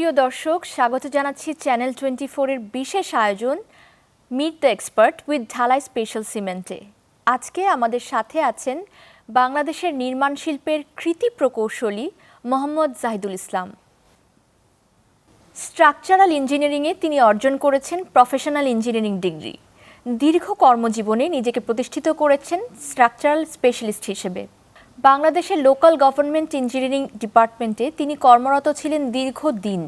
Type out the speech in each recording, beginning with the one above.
সুপ্রিয় দর্শক, স্বাগত জানাচ্ছি চ্যানেল 24 এর বিশেষ আয়োজন মিট দ্য এক্সপার্ট উইথ ঢালাই স্পেশাল সিমেন্টে। আজকে আমাদের সাথে আছেন বাংলাদেশের নির্মাণ শিল্পের কৃতি প্রকৌশলী মোহাম্মদ জাহিদুল ইসলাম। স্ট্রাকচারাল ইঞ্জিনিয়ারিংয়ে তিনি অর্জন করেছেন প্রফেশনাল ইঞ্জিনিয়ারিং ডিগ্রি। দীর্ঘ কর্মজীবনে নিজেকে প্রতিষ্ঠিত করেছেন স্ট্রাকচারাল স্পেশালিস্ট হিসেবে। বাংলাদেশের লোকাল গভর্নমেন্ট ইঞ্জিনিয়ারিং ডিপার্টমেন্টে তিনি কর্মরত ছিলেন দীর্ঘদিন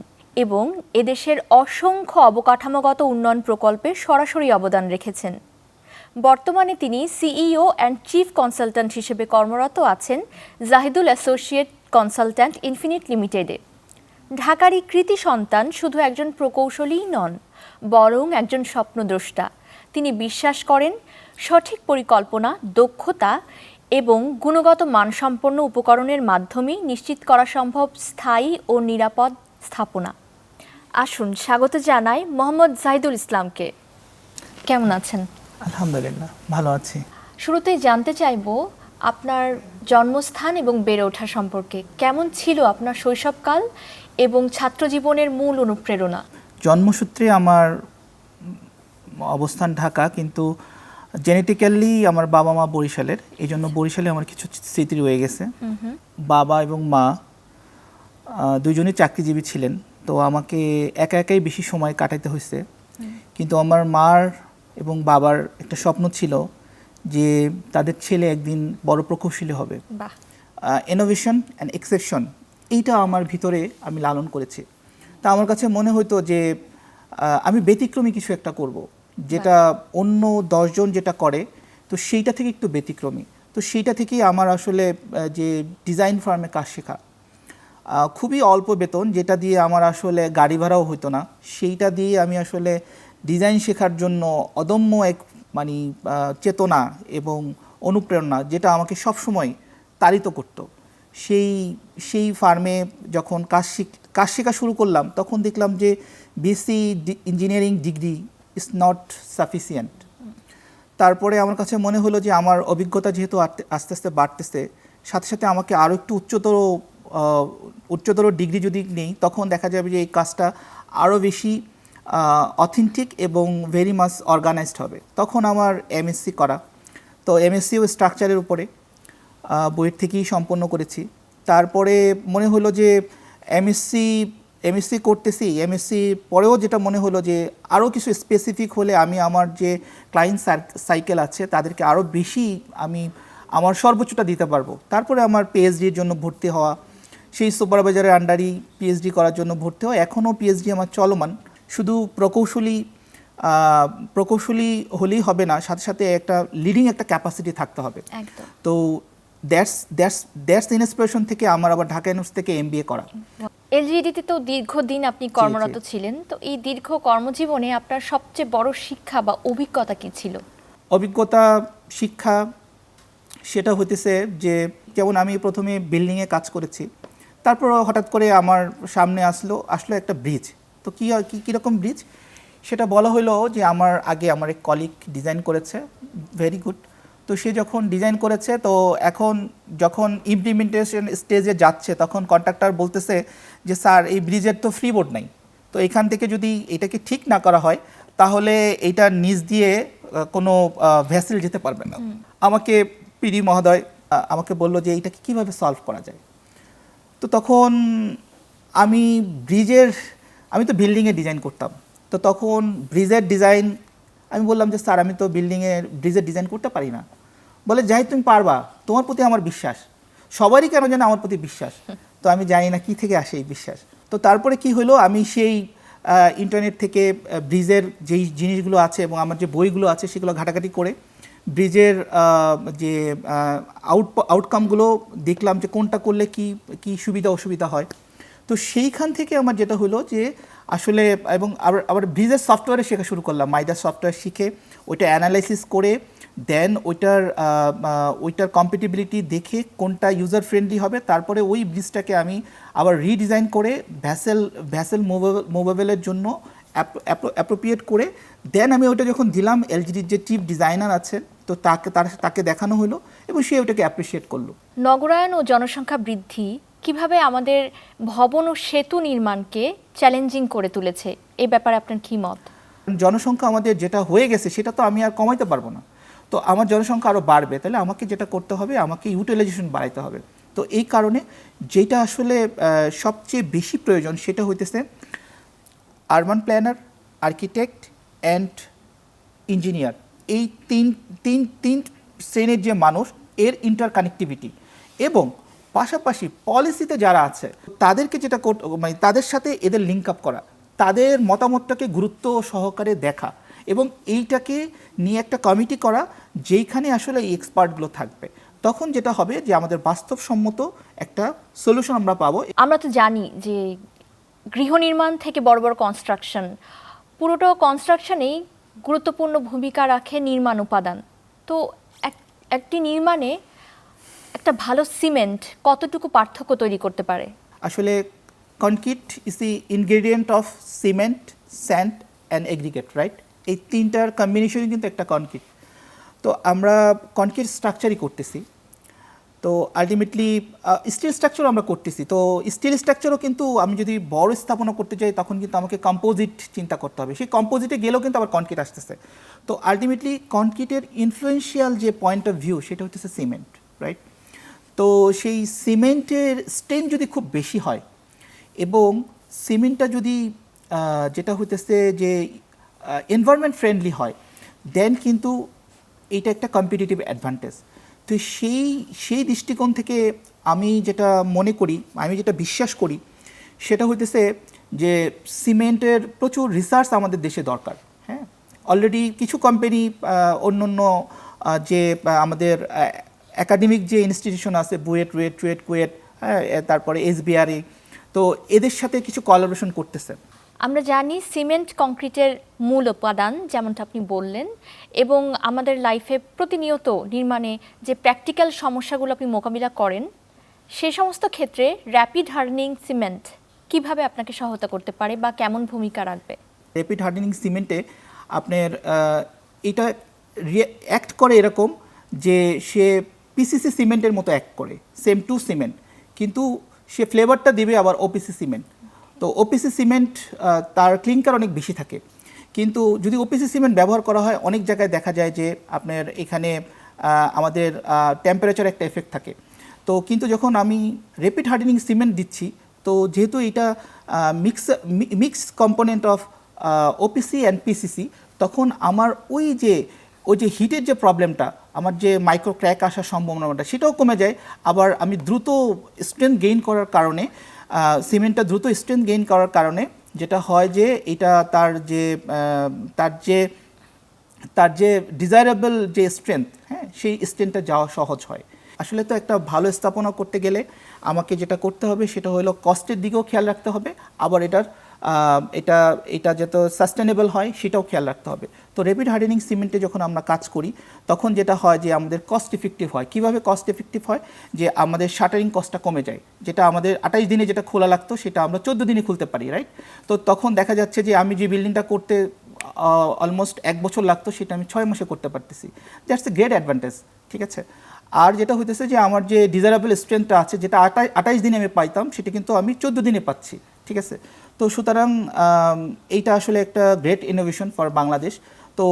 এবং এদেশের অসংখ্য অবকাঠামোগত উন্নয়ন প্রকল্পে সরাসরি অবদান রেখেছেন। বর্তমানে তিনি সিইও অ্যান্ড চিফ কনসালট্যান্ট হিসেবে কর্মরত আছেন জাহিদুল অ্যাসোসিয়েট কনসালট্যান্ট ইনফিনিট লিমিটেডে। ঢাকারই কৃতি সন্তান শুধু একজন প্রকৌশলীই নন, বরং একজন স্বপ্নদ্রষ্টা। তিনি বিশ্বাস করেন সঠিক পরিকল্পনা, দক্ষতা এবং গুণগত মানসম্পন্ন উপকরণের মাধ্যমেই নিশ্চিত করা সম্ভব স্থায়ী ও নিরাপদ স্থাপনা। আসুন স্বাগত জানাই মোহাম্মদ জাহিদুল ইসলামকে। কেমন আছেন? আলহামদুলিল্লাহ, ভালো আছি। শুরুতেই জানতে চাইব আপনার জন্মস্থান এবং বেড়ে ওঠা সম্পর্কে। কেমন ছিল আপনার শৈশবকাল এবং ছাত্র জীবনের মূল অনুপ্রেরণা? জন্মসূত্রে আমার অবস্থান ঢাকা, কিন্তু জেনেটিক্যালি আমার বাবা মা বরিশালের, এই জন্য বরিশালে আমার কিছু স্মৃতি রয়ে গেছে। বাবা এবং মা দুজনেই চাকরিজীবী ছিলেন, তো আমাকে একা একাই বেশি সময় কাটাতে হয়েছে। কিন্তু আমার মার এবং বাবার একটা স্বপ্ন ছিল যে তাদের ছেলে একদিন বড় প্রকৌশলী হবে। ইনোভেশন অ্যান্ড এক্সেপশন, এইটা আমার ভিতরে আমি লালন করেছি। তা আমার কাছে মনে হতো যে আমি ব্যতিক্রমী কিছু একটা করব, যেটা অন্য 10 জন যেটা করে, তো সেইটা থেকে একটু ব্যতিক্রমী। তো সেইটা থেকেই আমার আসলে যে ডিজাইন ফার্মে কাজ শেখা, খুবই অল্প বেতন, যেটা দিয়ে আমার আসলে গাড়ি ভাড়াও হতো না, সেইটা দিয়ে আমি আসলে ডিজাইন শেখার জন্য অদম্য এক চেতনা এবং অনুপ্রেরণা, যেটা আমাকে সবসময় তাড়িত করতো। সেই ফার্মে যখন কাজ শেখা শুরু করলাম, তখন দেখলাম যে BSc engineering degree is not sufficient. তারপরে আমার কাছে মনে হলো যে আমার অভিজ্ঞতা যেহেতু আস্তে আস্তে বাড়তেছে, সাথে সাথে আমাকে আরও একটু উচ্চতর ডিগ্রি যদি নেই, তখন দেখা যাবে যে এই কাজটা আরও বেশি অথেন্টিক এবং ভেরি মাচ অর্গানাইজড হবে। তখন আমার এমএসসি করা, তো এমএসসিও স্ট্রাকচারের উপরে বইয়ের থেকেই সম্পন্ন করেছি। তারপরে মনে হলো যে এমএসসি করতেছি, এমএসসি পরেও যেটা মনে হলো যে আরও কিছু স্পেসিফিক হলে আমি আমার যে ক্লায়েন্ট সাইকেল আছে তাদেরকে আরও বেশি আমি আমার সর্বোচ্চটা দিতে পারবো। তারপরে আমার পিএইচডির জন্য ভর্তি হওয়া, সেই সুপারভাইজারের আন্ডারই পিএইচডি করার জন্য ভর্তি হওয়া। এখনও পিএইচডি আমার চলমান। শুধু প্রকৌশলী হলেই হবে না, সাথে সাথে একটা লিডিং একটা ক্যাপাসিটি থাকতে হবে। তো দ্যাটস ইন্সপিরেশন থেকে আমার আবার ঢাকা ইউনিভার্সিটি থেকে এমবিএ করা। এলজিইডিতে তো দীর্ঘদিন আপনি কর্মরত ছিলেন, তো এই দীর্ঘ কর্মজীবনে আপনার সবচেয়ে বড় শিক্ষা বা অভিজ্ঞতা কি ছিল? অভিজ্ঞতা, শিক্ষা সেটা হতেছে যে, যেমন আমি প্রথমে বিল্ডিংয়ে কাজ করেছি, তারপর হঠাৎ করে আমার সামনে আসলো একটা ব্রিজ। তো কীরকম ব্রিজ সেটা বলা হলো যে আমার আগে আমার এক কলিগ ডিজাইন করেছে, ভেরি গুড। তো সে যখন ডিজাইন করেছে, তো এখন যখন ইমপ্লিমেন্টেশন স্টেজে যাচ্ছে, তখন কন্ট্রাক্টর বলতেছে যে স্যার, এই ব্রিজের তো ফ্রি বোর্ড নাই, তো এখান থেকে যদি এটাকে ঠিক না করা হয়, তাহলে এইটার নিচ দিয়ে কোনো ভেসেল যেতে পারবে না। আমাকে পিডি মহোদয় আমাকে বললো যে এইটাকে কীভাবে সলভ করা যায়। তো তখন আমি তো বিল্ডিংয়ে ডিজাইন করতাম, তো তখন ব্রিজের ডিজাইন আমি বললাম যে স্যার, আমি তো ব্রিজের ডিজাইন করতে পারি না। বলে, যাই তুমি পারবা, তোমার প্রতি আমার বিশ্বাস। সবারই কেন যেন আমার প্রতি বিশ্বাস, তো আমি জানি না কি থেকে আসে এই বিশ্বাস। তো তারপরে কি হলো, আমি সেই ইন্টারনেট থেকে ব্রিজের যেই জিনিসগুলো আছে এবং আমার যে বইগুলো আছে সেগুলো ঘাটাঘাটি করে ব্রিজের যে আউটকামগুলো দেখলাম, যে কোনটা করলে কি সুবিধা অসুবিধা হয়। তো সেইখান থেকে আমার যেটা হলো যে আসলে, এবং আবার ব্রিজের সফটওয়্যারে শেখা শুরু করলাম। মাইদাস সফটওয়্যার শিখে ওইটা অ্যানালাইসিস করে দেন ওইটার কম্পিটিবিলিটি দেখে কোনটা ইউজার ফ্রেন্ডলি হবে, তারপরে ওই ব্রিজটাকে আমি আবার রিডিজাইন করে ভ্যাসেল মুভেবলের জন্য অ্যাপ্রোপ্রিয়েট করে দেন আমি ওইটা যখন দিলাম, এলজিডির যে চিফ ডিজাইনার আছে, তো তাকে দেখানো হলো এবং সে ওটাকে অ্যাপ্রিসিয়েট করলো। নগরায়ন ও জনসংখ্যা বৃদ্ধি কিভাবে আমাদের ভবন ও সেতু নির্মাণকে চ্যালেঞ্জিং করে তুলেছে, এই ব্যাপারে আপনার কি মত? জনসংখ্যা আমাদের যেটা হয়ে গেছে সেটা তো আমি আর কমাইতে পারবো না। তো আমার জনসংখ্যা আরও বাড়বে, তাহলে আমাকে যেটা করতে হবে, আমাকে ইউটিলাইজেশন বাড়াইতে হবে। তো এই কারণে যেটা আসলে সবচেয়ে বেশি প্রয়োজন সেটা হইতেছে urban planner, architect and engineer. এই তিন শ্রেণীর যে মানুষ, এর ইন্টারকানেক্টিভিটি, এবং পাশাপাশি পলিসিতে যারা আছে তাদেরকে যেটা মানে তাদের সাথে এদের লিঙ্ক আপ করা, তাদের মতামতটাকে গুরুত্ব সহকারে দেখা, এবং এইটাকে নিয়ে একটা কমিটি করা যেইখানে আসলে এই এক্সপার্টগুলো থাকবে। তখন যেটা হবে যে আমাদের বাস্তবসম্মত একটা সলিউশন আমরা পাবো। আমরা তো জানি যে গৃহ নির্মাণ থেকে বড় বড় কনস্ট্রাকশন, পুরোটা কনস্ট্রাকশনেই গুরুত্বপূর্ণ ভূমিকা রাখে নির্মাণ উপাদান। তো একটি নির্মাণে একটা ভালো সিমেন্ট কতটুকু পার্থক্য তৈরি করতে পারে? আসলে concrete is the ingredient of cement, sand and aggregate, right? এই তিনটার কম্বিনেশনই কিন্তু একটা কনক্রিট। তো আমরা কনক্রিট স্ট্রাকচারই করতেছি, তো আলটিমেটলি স্টিল স্ট্রাকচারও আমরা করতেছি। তো স্টিল স্ট্রাকচারও কিন্তু আমি যদি বড় স্থাপনা করতে চাই তখন কিন্তু আমাকে কম্পোজিট চিন্তা করতে হবে, সেই কম্পোজিটে গেলেও কিন্তু আবার কনক্রিট আসতেছে। তো আলটিমেটলি কনক্রিটের ইনফ্লুয়েন্সিয়াল যে পয়েন্ট অফ ভিউ সেটা হচ্ছে সিমেন্ট, রাইট? তো সেই সিমেন্টের স্ট্রেন্থ যদি খুব বেশি হয় এবং সিমেন্টটা যদি যেটা হইতেছে যে এনভায়রনমেন্ট ফ্রেন্ডলি হয়, দেন কিন্তু এইটা একটা কম্পিটিটিভ অ্যাডভান্টেজ। তো সেই দৃষ্টিকোণ থেকে আমি যেটা মনে করি, আমি যেটা বিশ্বাস করি, সেটা হইতেছে যে সিমেন্টের প্রচুর রিসার্চ আমাদের দেশে দরকার। হ্যাঁ, অলরেডি কিছু কোম্পানি অন্য যে আমাদের একাডেমিক যে ইনস্টিটিউশন আছে, বুয়েট, কুয়েট, হ্যাঁ, তারপরে এসবিআরই, তো এদের সাথে কিছু কোলাবোরেশন করতেছে। আমরা জানি সিমেন্ট কংক্রিটের মূল উপাদান, যেমনটা আপনি বললেন, এবং আমাদের লাইফে প্রতিনিয়ত নির্মাণে যে প্র্যাকটিক্যাল সমস্যাগুলো আপনি মোকাবিলা করেন, সে সমস্ত ক্ষেত্রে র্যাপিড হার্ডেনিং সিমেন্ট কিভাবে আপনাকে সহায়তা করতে পারে বা কেমন ভূমিকা রাখবে? র্যাপিড হার্ডেনিং সিমেন্টে আপনার এটা অ্যাক্ট করে এরকম যে সে পিসিসি সিমেন্টের মতো অ্যাক্ট করে, সেম টু সিমেন্ট, কিন্তু সে ফ্লেভারটা দিবে আবার ওপিসি সিমেন্ট। তো ওপিসি সিমেন্ট তার ক্লিংকার অনেক বেশি থাকে, কিন্তু যদি ওপিসি সিমেন্ট ব্যবহার করা হয় অনেক জায়গায় দেখা যায় যে আপনার এখানে আমাদের টেম্পারেচার একটা এফেক্ট থাকে। তো কিন্তু যখন আমি র্যাপিড হার্ডেনিং সিমেন্ট দিচ্ছি, তো যেহেতু এটা mix component of OPC and PCC, তখন আমার ওই যে হিটের যে প্রবলেমটা, আমার যে মাইক্রো ক্র্যাক আসার সম্ভাবনাটা সেটাও কমে যায়। আবার আমি দ্রুত স্ট্রেংথ গেইন করার কারণে, সিমেন্টটা দ্রুত স্ট্রেংথ গেইন করার কারণে যেটা হয় যে এটা তার যে ডিজায়ারেবল যে স্ট্রেংথ, হ্যাঁ, সেই স্ট্রেংথটা যাওয়া সহজ হয়। আসলে তো একটা ভালো স্থাপনা করতে গেলে আমাকে যেটা করতে হবে সেটা হলো কস্টের দিকেও খেয়াল রাখতে হবে, আবার এটা যাতে সাস্টেনেবল হয় সেটাও খেয়াল রাখতে হবে। তো র্যাপিড হার্ডেনিং সিমেন্টে যখন আমরা কাজ করি তখন যেটা হয় যে আমাদের কস্ট এফেক্টিভ হয়। কীভাবে কস্ট এফেক্টিভ হয়? যে আমাদের শাটারিং কস্টটা কমে যায়, যেটা আমাদের 28 দিনে যেটা খোলা লাগতো সেটা আমরা 14 দিনে খুলতে পারি, রাইট? তো তখন দেখা যাচ্ছে যে আমি যে বিল্ডিংটা করতে অলমোস্ট 1 বছর লাগতো সেটা আমি 6 মাসে করতে পারতেছি। দ্যাটস এ গ্রেট অ্যাডভান্টেজ, ঠিক আছে? আর যেটা হইতেছে যে আমার যে ডিজায়ারেবল স্ট্রেংথটা আছে, যেটা 28 দিনে আমি পাইতাম, সেটা কিন্তু আমি 14 দিনে পাচ্ছি, ঠিক আছে? তো সুতরাং এইটা আসলে একটা গ্রেট ইনোভেশন ফর বাংলাদেশ। তো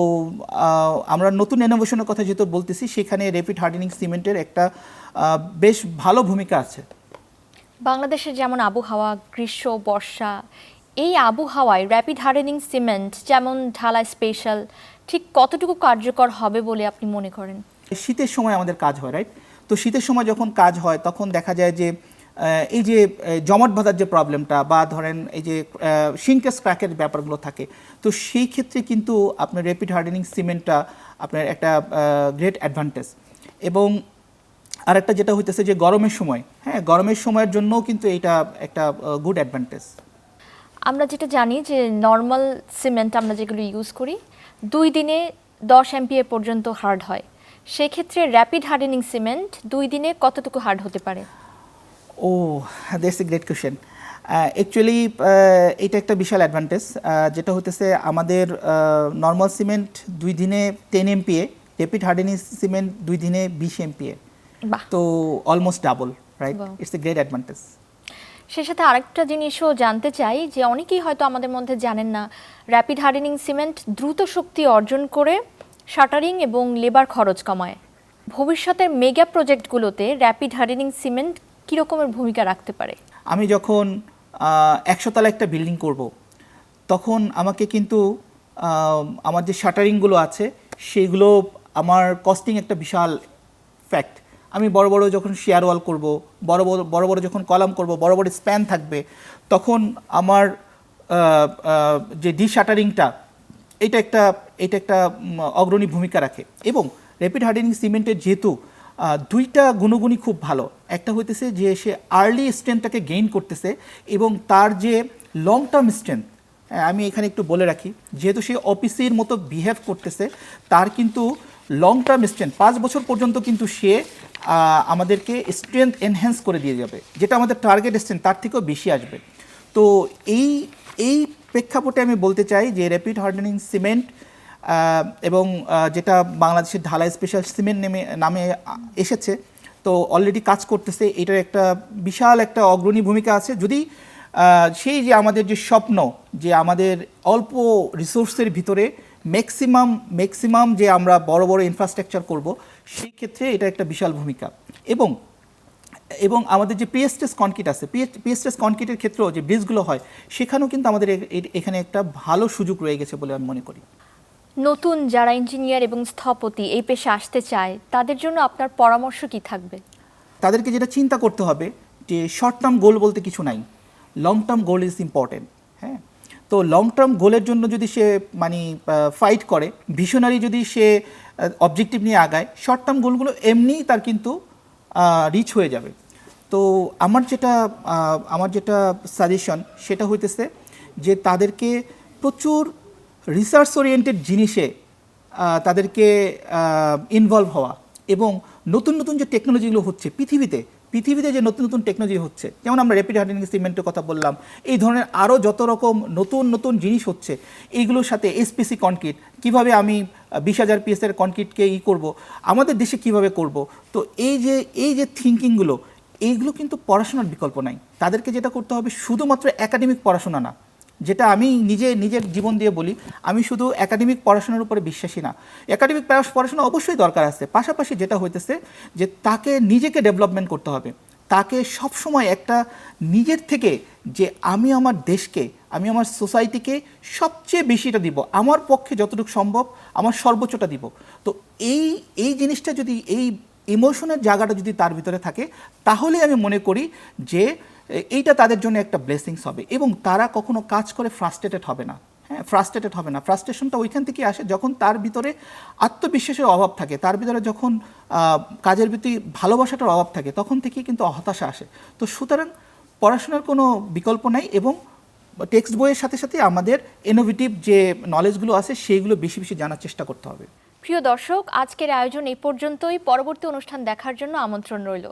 আমরা নতুন ইনোভেশনের কথা যেহেতু বলতেছি, সেখানে র্যাপিড হার্ডেনিং সিমেন্টের একটা বেশ ভালো ভূমিকা আছে। বাংলাদেশের যেমন আবহাওয়া, গ্রীষ্ম, বর্ষা, এই আবহাওয়ায় র্যাপিড হার্ডেনিং সিমেন্ট যেমন ঢালাই স্পেশাল ঠিক কতটুকু কার্যকর হবে বলে আপনি মনে করেন? শীতের সময় আমাদের কাজ হয়, রাইট? তো শীতের সময় যখন কাজ হয় তখন দেখা যায় যে এই যে জমাট বাঁধার যে প্রবলেমটা, বা ধরেন এই যে শিঙ্কেজ ক্র্যাকের ব্যাপারগুলো থাকে, তো সেই ক্ষেত্রে কিন্তু আপনার র্যাপিড হার্ডেনিং সিমেন্টটা আপনার একটা গ্রেট অ্যাডভান্টেজ। এবং আরেকটা যেটা হইতেছে যে গরমের সময়, হ্যাঁ, গরমের সময়ের জন্যও কিন্তু এইটা একটা গুড অ্যাডভান্টেজ। আমরা যেটা জানি যে নর্মাল সিমেন্ট আমরা যেগুলো ইউজ করি 2 দিনে 10 এমপিএ পর্যন্ত হার্ড হয়, সেক্ষেত্রে র্যাপিড হার্ডেনিং সিমেন্ট 2 দিনে কতটুকু হার্ড হতে পারে? Oh, that's a great question. Actually এটা একটা বিশাল অ্যাডভান্টেজ, যেটা হতেছে আমাদের নর্মাল সিমেন্ট 2 দিনে 10 এমপিএ, র্যাপিড হার্ডেনিং সিমেন্ট 2 দিনে 20 এমপিএ, তো almost double, right? It's a great advantage. সে সাথে আরেকটা জিনিসও জানতে চাই যে অনেকেই হয়তো আমাদের মধ্যে জানেন না, র্যাপিড হার্ডেনিং সিমেন্ট দ্রুত শক্তি অর্জন করে শাটারিং এবং লেবার খরচ কমায়। ভবিষ্যতের মেগা প্রজেক্টগুলোতে র্যাপিড হার্ডেনিং সিমেন্ট কী রকমের ভূমিকা রাখতে পারে? আমি যখন 100 তলা একটা বিল্ডিং করব, তখন আমাকে কিন্তু আমার যে শাটারিংগুলো আছে সেগুলো আমার কস্টিং একটা বিশাল ফ্যাক্ট। আমি বড় বড় যখন শেয়ার ওয়াল করব, বড় বড় যখন কলাম করব, বড় বড় স্প্যান থাকবে, তখন আমার যে ডি শাটারিংটা এটা একটা অগ্রণী ভূমিকা রাখে। এবং র্যাপিড হার্ডেনিং সিমেন্টের যেহেতু দুইটা গুণগুণই খুব ভালো, একটা হইতেছে যে সে আর্লি স্ট্রেংথটাকে গেইন করতেছে এবং তার যে লং টার্ম স্ট্রেংথ, আমি এখানে একটু বলে রাখি, যেহেতু সে অফিসের মতো বিহেভ করতেছে, তার কিন্তু লং টার্ম স্ট্রেংথ 5 বছর পর্যন্ত কিন্তু সে আমাদেরকে স্ট্রেংথ এনহ্যান্স করে দিয়ে যাবে, যেটা আমাদের টার্গেট স্ট্রেংথ তার থেকেও বেশি আসবে। তো এই প্রেক্ষাপটে আমি বলতে চাই যে র্যাপিড হার্ডেনিং সিমেন্ট এবং যেটা বাংলাদেশের ঢালাই স্পেশাল সিমেন্ট নামে এসেছে, তো অলরেডি কাজ করতেছে, এটার একটা বিশাল একটা অগ্রণী ভূমিকা আছে। যদি সেই যে আমাদের যে স্বপ্ন যে আমাদের অল্প রিসোর্সের ভিতরে ম্যাক্সিমাম যে আমরা বড় বড় ইনফ্রাস্ট্রাকচার করব, সেই ক্ষেত্রে এটা একটা বিশাল ভূমিকা। এবং আমাদের যে পিএসটিএস কনক্রিট আছে, পিএসটিএস কনক্রিটের ক্ষেত্রেও যে ব্রিজগুলো হয়, সেখানেও কিন্তু আমাদের এখানে একটা ভালো সুযোগ রয়ে গেছে বলে আমি মনে করি। নতুন যারা ইঞ্জিনিয়ার এবং স্থপতি এই পেশে আসতে চায়, তাদের জন্য আপনার পরামর্শ কি থাকবে? তাদেরকে যেটা চিন্তা করতে হবে যে শর্ট টার্ম গোল বলতে কিছু নাই, long term goal is important. হ্যাঁ, তো লং টার্ম গোলের জন্য যদি সে ফাইট করে, ভিশনারি যদি সে অবজেক্টিভ নিয়ে আগায়, শর্ট টার্ম গোলগুলো এমনিই তার কিন্তু রিচ হয়ে যাবে। তো আমার যেটা সাজেশন সেটা হইতেছে যে তাদেরকে প্রচুর রিসার্চ ওরিয়েন্টেড জিনিসে তাদেরকে ইনভলভ হওয়া এবং নতুন নতুন যে টেকনোলজিগুলো হচ্ছে পৃথিবীতে যে নতুন নতুন টেকনোলজি হচ্ছে, যেমন আমরা র্যাপিড হার্ডেনিং সিমেন্টের কথা বললাম, এই ধরনের আরও যত রকম নতুন জিনিস হচ্ছে, এইগুলোর সাথে এসপিসি কনক্রিট কীভাবে আমি 20,000 পিএসের কনক্রিটকে করব, আমাদের দেশে কিভাবে করব। তো এই যে থিঙ্কিংগুলো, এইগুলো কিন্তু পড়াশোনার বিকল্প নাই। তাদেরকে যেটা করতে হবে শুধুমাত্র একাডেমিক পড়াশোনা না, যেটা আমি নিজের জীবন দিয়ে বলি, আমি শুধু একাডেমিক পড়াশোনার উপরে বিশ্বাসী না। একাডেমিক পড়াশোনা অবশ্যই দরকার আছে, পাশাপাশি যেটা হইতেছে যে তাকে নিজেকে ডেভেলপমেন্ট করতে হবে। তাকে সবসময় একটা নিজের থেকে যে আমি আমার দেশকে, আমি আমার সোসাইটিকে সবচেয়ে বেশিটা দিব, আমার পক্ষে যতটুকু সম্ভব আমার সর্বোচ্চটা দিব। তো এই জিনিসটা যদি, এই ইমোশনের জায়গাটা যদি তার ভিতরে থাকে, তাহলে আমি মনে করি যে এইটা তাদের জন্য একটা ব্লেসিংস হবে এবং তারা কখনো কাজ করে ফ্রাস্ট্রেটেড হবে না। হ্যাঁ, ফ্রাস্ট্রেটেড হবে না। ফ্রাস্ট্রেশনটা ওইখান থেকে আসে যখন তার ভিতরে আত্মবিশ্বাসের অভাব থাকে, তার ভিতরে যখন কাজের প্রতি ভালোবাসাটার অভাব থাকে, তখন থেকেই কিন্তু হতাশা আসে। তো সুতরাং পড়াশোনার কোনো বিকল্প নাই এবং টেক্সট বইয়ের সাথে সাথে আমাদের ইনোভেটিভ যে নলেজগুলো আছে সেইগুলো বেশি বেশি জানার চেষ্টা করতে হবে। প্রিয় দর্শক, আজকের আয়োজন এই পর্যন্তই। পরবর্তী অনুষ্ঠান দেখার জন্য আমন্ত্রণ রইল।